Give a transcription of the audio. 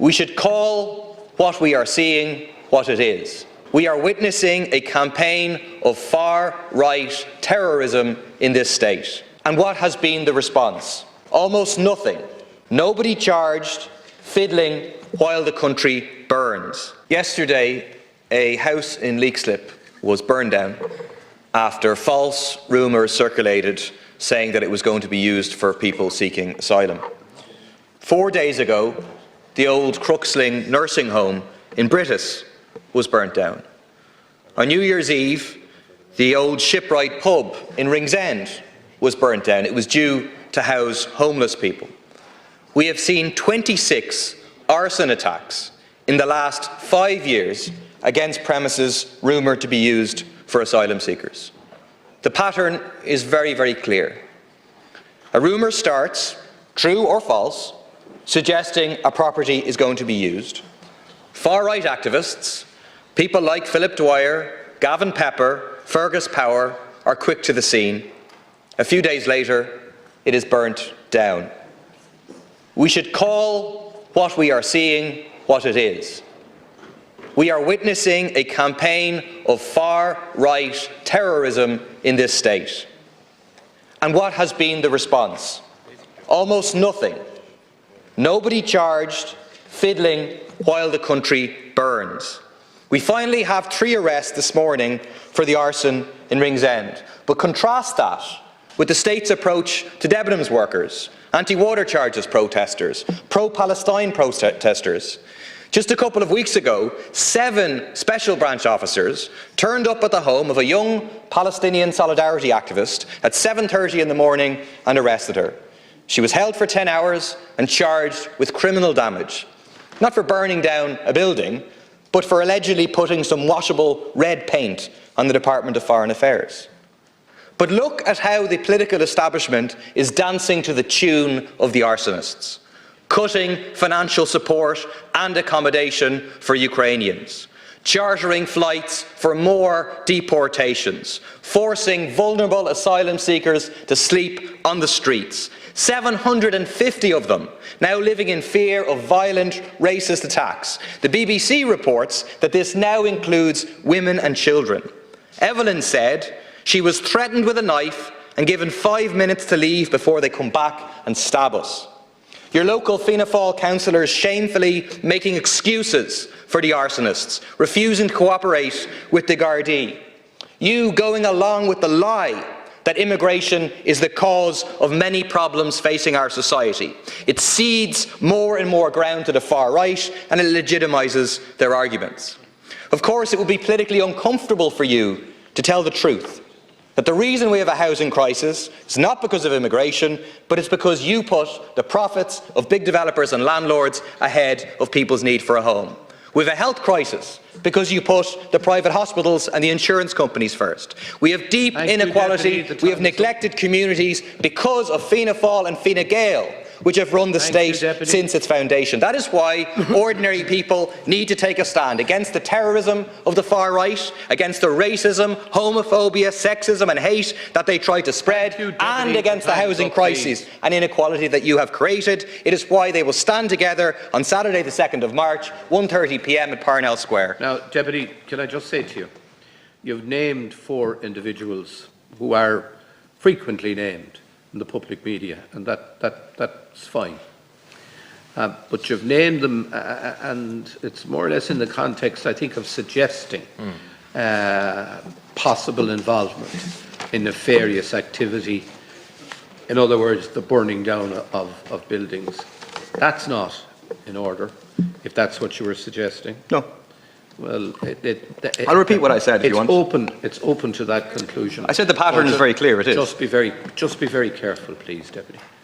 We should call what we are seeing what it is. We are witnessing a campaign of far-right terrorism in this state. And what has been the response? Almost nothing. Nobody charged, fiddling while the country burns. Yesterday, a house in Leixlip was burned down after false rumours circulated saying that it was going to be used for people seeking asylum. 4 days ago, the old Crooksling nursing home in Brittis was burnt down. On New Year's Eve, the old Shipwright pub in Ringsend was burnt down. It was due to house homeless people. We have seen 26 arson attacks in the last 5 years against premises rumoured to be used for asylum seekers. The pattern is very, very clear. A rumour starts, true or false, suggesting a property is going to be used. Far-right activists, people like Philip Dwyer, Gavin Pepper, Fergus Power, are quick to the scene. A few days later, it is burnt down. We should call what we are seeing what it is. We are witnessing a campaign of far-right terrorism in this state. And what has been the response? Almost nothing. Nobody charged, fiddling while the country burns. We finally have 3 arrests this morning for the arson in Ringsend. But contrast that with the state's approach to Debenhams workers, anti-water charges protesters, pro-Palestine protesters. Just a couple of weeks ago, 7 special branch officers turned up at the home of a young Palestinian solidarity activist at 7:30 in the morning and arrested her. She was held for 10 hours and charged with criminal damage, not for burning down a building, but for allegedly putting some washable red paint on the Department of Foreign Affairs. But look at how the political establishment is dancing to the tune of the arsonists, cutting financial support and accommodation for Ukrainians, chartering flights for more deportations, forcing vulnerable asylum seekers to sleep on the streets. 750 of them now living in fear of violent racist attacks. The BBC reports that this now includes women and children. Evelyn said she was threatened with a knife and given 5 minutes to leave before they come back and stab us. Your local Fianna Fáil councillors shamefully making excuses for the arsonists, refusing to cooperate with the Gardaí. You going along with the lie that immigration is the cause of many problems facing our society. It cedes more and more ground to the far right and it legitimises their arguments. Of course, it would be politically uncomfortable for you to tell the truth, that the reason we have a housing crisis is not because of immigration, but it's because you put the profits of big developers and landlords ahead of people's need for a home. We have a health crisis because you put the private hospitals and the insurance companies first. We have deep inequality, we have neglected communities because of Fianna Fáil and Fine Gael, which have run the state since its foundation. That is why ordinary people need to take a stand against the terrorism of the far right, against the racism, homophobia, sexism and hate that they try to spread, and against the housing crisis and inequality that you have created. It is why they will stand together on Saturday the 2nd of March, 1:30 p.m. at Parnell Square. Now, Deputy, can I just say to you, you've named 4 individuals who are frequently named in the public media, and that's fine. But you've named them, and it's more or less in the context, I think, of suggesting possible involvement in nefarious activity. In other words, the burning down of buildings. That's not in order, if that's what you were suggesting. No. Well, I'll repeat what I said if you want. It's open to that conclusion. I said the pattern is very clear, it is. Just be very careful, please, Deputy.